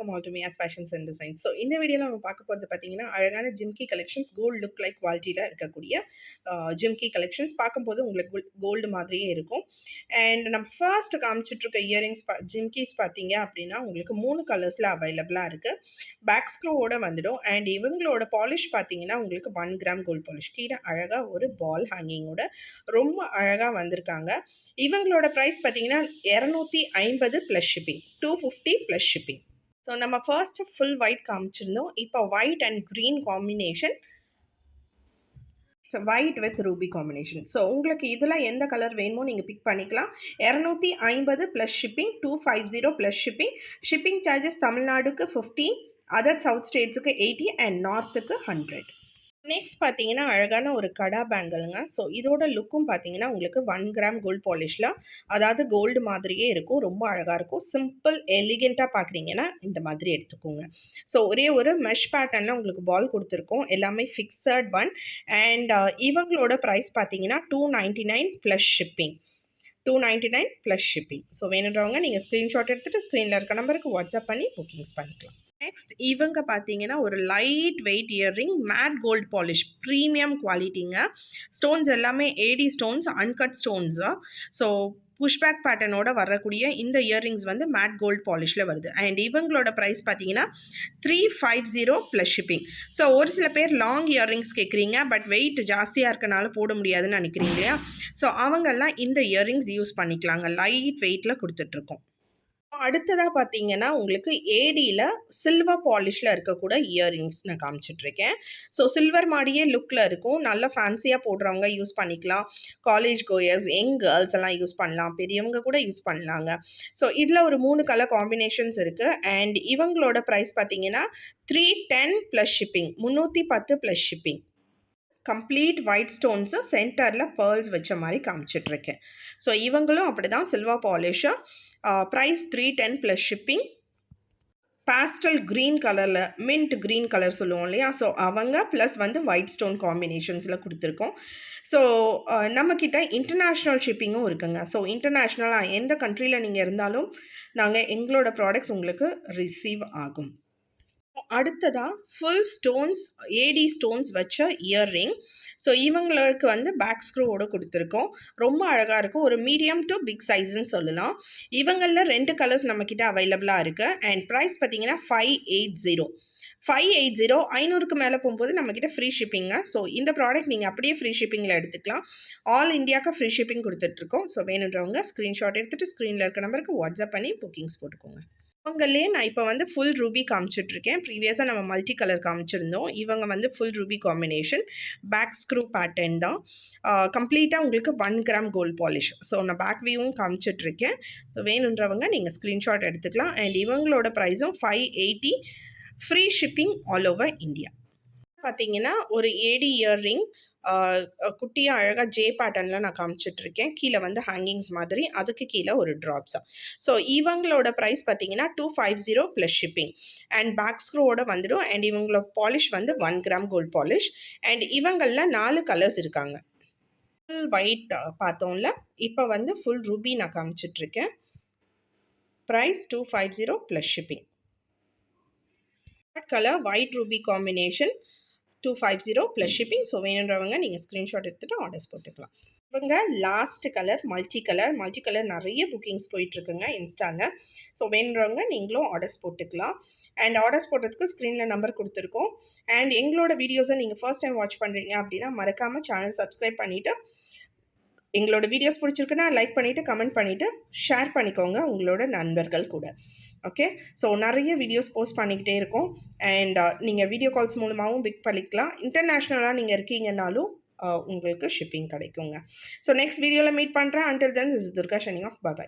Welcome all to Mia's fashions and designs. So இந்த வீடியோவில் நம்ம பார்க்க போகிறது பார்த்தீங்கன்னா அழகான jhumki collections gold look like குவாலிட்டியில் இருக்கக்கூடிய ஜிம்கி கலெக்ஷன்ஸ் பார்க்கும்போது உங்களுக்கு கோல்டு மாதிரியே இருக்கும். அண்ட் நம்ம ஃபர்ஸ்ட் காமிச்சிட்ருக்க இயரிங்ஸ் ஜிம்கிஸ் பார்த்தீங்க அப்படின்னா உங்களுக்கு 3 கலர்ஸில் அவைலபிளாக இருக்குது. பேக் ஸ்க்ரூவோட வந்துடும். அண்ட் இவங்களோட பாலிஷ் பார்த்தீங்கன்னா உங்களுக்கு 1 கிராம் கோல்டு பாலிஷ் கீழே அழகாக ஒரு பால் ஹேங்கிங்கோட ரொம்ப அழகாக வந்திருக்காங்க. இவங்களோட ப்ரைஸ் பார்த்தீங்கன்னா 250 plus shipping, 250 plus shipping. So நம்ம ஃபர்ஸ்ட் ஃபுல் ஒயிட் காமிச்சிருந்தோம். இப்போ white and green combination, white with ruby combination. So உங்களுக்கு இதில் எந்த கலர் வேணுமோ நீங்கள் பிக் பண்ணிக்கலாம். 250 plus shipping, 250 plus shipping. Shipping charges தமிழ்நாடுக்கு 50, அதர் சவுத் ஸ்டேட்ஸுக்கு 80 அண்ட் நார்த்துக்கு 100. நெக்ஸ்ட் பார்த்தீங்கன்னா அழகான ஒரு கடா பேங்கிள்ங்க. ஸோ இதோட லுக்கும் பார்த்தீங்கன்னா உங்களுக்கு 1 கிராம் கோல்டு பாலிஷில், அதாவது கோல்டு மாதிரியே இருக்கும். ரொம்ப அழகாக இருக்கும். சிம்பிள் எலிகெண்ட்டாக பார்க்குறீங்கன்னா இந்த மாதிரி எடுத்துக்கோங்க. ஸோ ஒரே ஒரு மெஷ் பேட்டர்னில் உங்களுக்கு பால் கொடுத்துருக்கோம். எல்லாமே ஃபிக்ஸட் ஒன். அண்ட் இவங்களோட ப்ரைஸ் பார்த்தீங்கன்னா 299 plus shipping, 299 plus shipping. So வேணுன்றவங்க நீங்கள் ஸ்க்ரீன்ஷாட் எடுத்துகிட்டு ஸ்க்ரீனில் இருக்க நம்பருக்கு வாட்ஸ்அப் பண்ணி புக்கிங்ஸ் பண்ணிக்கலாம். நெக்ஸ்ட் இவங்க பார்த்தீங்கன்னா ஒரு light weight earring, matte gold polish, premium குவாலிட்டிங்க. ஸ்டோன்ஸ் எல்லாமே AD stones, uncut stones. So pushback பேட்டர்னோட வரக்கூடிய இந்த இயர்ரிங்ஸ் வந்து மேட் கோல்டு பாலிஷில் வருது. அண்ட் இவங்களோட ப்ரைஸ் பார்த்தீங்கன்னா 350 ப்ளஸ் ஷிப்பிங். ஸோ ஒரு சில பேர் லாங் இயர்ரிங்ஸ் கேட்குறீங்க, பட் வெயிட் ஜாஸ்தியாக இருக்கனால போட முடியாதுன்னு நினைக்கிறீங்க இல்லையா? ஸோ அவங்கெல்லாம் இந்த இயர்ரிங்ஸ் யூஸ் பண்ணிக்கலாங்க. லைட் வெயிட்டில் கொடுத்துட்ருக்கோம். அடுத்ததாக பார்த்தீங்கன்னா உங்களுக்கு ஏடியில் சில்வர் பாலிஷில் இருக்கக்கூட இயர்ரிங்ஸ் நான் காமிச்சிட்ருக்கேன். ஸோ சில்வர் மாதிரியே லுக்கில் இருக்கும். நல்லா ஃபேன்சியாக போடுறவங்க யூஸ் பண்ணிக்கலாம். காலேஜ் கோயர்ஸ், யங் கேர்ள்ஸ் எல்லாம் யூஸ் பண்ணலாம். பெரியவங்க கூட யூஸ் பண்ணலாங்க. ஸோ இதில் ஒரு 3 கலர் காம்பினேஷன்ஸ் இருக்குது. அண்ட் இவங்களோட ப்ரைஸ் பார்த்தீங்கன்னா 310 plus shipping, 310 plus shipping. Complete white stones சென்டரில் பேர்ல்ஸ் வச்ச மாதிரி காமிச்சிட்ருக்கேன். ஸோ இவங்களும் அப்படி தான் silver polish. Price 310 plus shipping. Pastel green கலரில், மின்ட் க்ரீன் கலர் சொல்லுவோம் இல்லையா? ஸோ அவங்க ப்ளஸ் வந்து ஒயிட் ஸ்டோன் காம்பினேஷன்ஸில் கொடுத்துருக்கோம். ஸோ நம்மக்கிட்ட இன்டர்நேஷ்னல் ஷிப்பிங்கும் இருக்குங்க. ஸோ இன்டர்நேஷ்னலாக எந்த கண்ட்ரியில் நீங்கள் இருந்தாலும் நாங்கள் எங்களோட ப்ராடக்ட்ஸ் உங்களுக்கு ரிசீவ் ஆகும். அடுத்ததாக ஃபுல் ஸ்டோன்ஸ், ஏடி ஸ்டோன்ஸ் வச்ச இயர்ரிங். ஸோ இவங்களுக்கு வந்து பேக் ஸ்க்ரூவோடு கொடுத்துருக்கோம். ரொம்ப அழகாக இருக்கும். ஒரு மீடியம் டு பிக் சைஸ்ன்னு சொல்லலாம். இவங்களில் 2 கலர்ஸ் நம்மக்கிட்ட அவைலபிளாக இருக்குது. அண்ட் ப்ரைஸ் பார்த்தீங்கன்னா 580, 500க்கு மேலே போகும்போது நம்மக்கிட்ட ஃப்ரீ ஷிப்பிங்க. ஸோ இந்த ப்ராடக்ட் நீங்கள் அப்படியே ஃப்ரீ ஷிப்பிங்கில் எடுத்துக்கலாம். ஆல் இந்தியாவுக்கு ஃப்ரீ ஷிப்பிங் கொடுத்துட்ருக்கோம். ஸோ வேணுன்றவங்க ஸ்க்ரீன்ஷாட் எடுத்துகிட்டு ஸ்க்ரீனில் இருக்க நம்பருக்கு வாட்ஸ்அப் பண்ணி புக்கிங்ஸ் போட்டுக்கோங்க. இவங்களே நான் இப்போ வந்து ஃபுல் ரூபி காமிச்சிட்ருக்கேன். ப்ரீவியஸாக நம்ம மல்டி கலர் காமிச்சிருந்தோம். இவங்க வந்து full ruby combination, back screw pattern தான். கம்ப்ளீட்டாக உங்களுக்கு 1 கிராம் கோல்டு பாலிஷ். ஸோ நான் பேக் வியூவும் காமிச்சிட்ருக்கேன். ஸோ வேணுன்றவங்க நீங்கள் ஸ்க்ரீன்ஷாட் எடுத்துக்கலாம். அண்ட் இவங்களோட ப்ரைஸும் 580, free shipping all over India. பார்த்தீங்கன்னா ஒரு ஏடி இயர்ரிங், குட்டியாக அழகாக ஜே பேட்டர்னில் நான் காமிச்சிட்ருக்கேன். கீழே வந்து ஹேங்கிங்ஸ் மாதிரி, அதுக்கு கீழே ஒரு ட்ராப்ஸாக. ஸோ இவங்களோட ப்ரைஸ் பார்த்தீங்கன்னா 250 ப்ளஸ் ஷிப்பிங். அண்ட் பேக் ஸ்க்ரூவோட வந்துடும். அண்ட் இவங்களோட பாலிஷ் வந்து 1 கிராம் கோல்டு பாலிஷ். அண்ட் இவங்களில் 4 கலர்ஸ் இருக்காங்க. ஃபுல் ஒயிட் பார்த்தோம்ல, இப்போ வந்து ஃபுல் ரூபி நான் காமிச்சிட்ருக்கேன். Price 250 plus shipping. Colour white ruby combination, 250 plus shipping. So வேணுன்றவங்க நீங்கள் ஸ்க்ரீன்ஷாட் எடுத்துகிட்டு ஆர்டர்ஸ் போட்டுக்கலாம். இவங்க லாஸ்ட் கலர் மல்டி கலர் நிறைய புக்கிங்ஸ் போயிட்டுருக்குங்க இன்ஸ்டாவில். ஸோ வேணுன்றவங்க நீங்களும் ஆர்டர்ஸ் போட்டுக்கலாம். அண்ட் ஆர்டர்ஸ் போடுறதுக்கு ஸ்க்ரீனில் நம்பர் கொடுத்துருக்கோம். அண்ட் எங்களோட வீடியோஸை நீங்கள் ஃபர்ஸ்ட் டைம் வாட்ச் பண்ணுறீங்க அப்படின்னா மறக்காமல் சேனல் சப்ஸ்கிரைப் பண்ணிவிட்டு, எங்களோட வீடியோஸ் பிடிச்சிருக்குன்னா லைக் பண்ணிவிட்டு, கமெண்ட் பண்ணிவிட்டு, ஷேர் பண்ணிக்கோங்க உங்களோட நண்பர்கள் கூட. ஓகே, ஸோ நிறைய வீடியோஸ் போஸ்ட் பண்ணிக்கிட்டே இருக்கோம். அண்ட் நீங்கள் வீடியோ கால்ஸ் மூலமாகவும் பிக் பண்ணிக்கலாம். இன்டர்நேஷ்னலாக நீங்கள் இருக்கீங்கன்னாலும் உங்களுக்கு ஷிப்பிங் கிடைக்குங்க. ஸோ நெக்ஸ்ட் வீடியோவில் மீட் பண்ணுறேன். Until then this is Durga signing off. By.